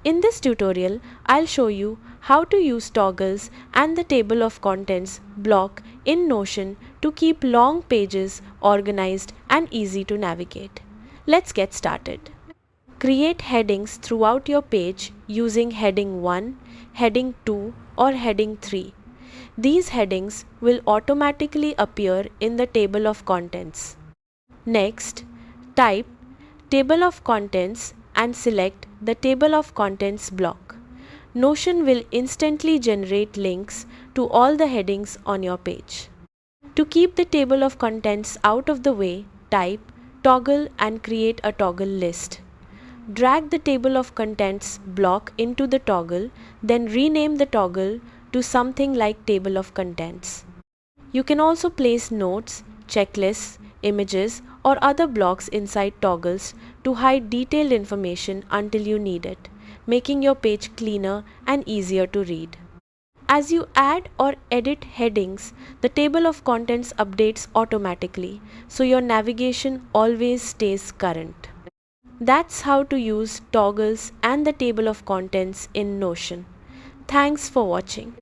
In this tutorial, I'll show you how to use toggles and the table of contents block in Notion to keep long pages organized and easy to navigate. Let's get started. Create headings throughout your page using heading 1, heading 2 or heading 3. These headings will automatically appear in the table of contents. Next, type Table of Contents and select the Table of Contents block. Notion will instantly generate links to all the headings on your page. To keep the table of contents out of the way, type Toggle and create a toggle list. Drag the Table of Contents block into the toggle, then rename the toggle to something like Table of Contents. You can also place notes, checklists, images, or other blocks inside toggles to hide detailed information until you need it, making your page cleaner and easier to read. As you add or edit headings, the table of contents updates automatically, so your navigation always stays current. That's how to use toggles and the table of contents in Notion. Thanks for watching.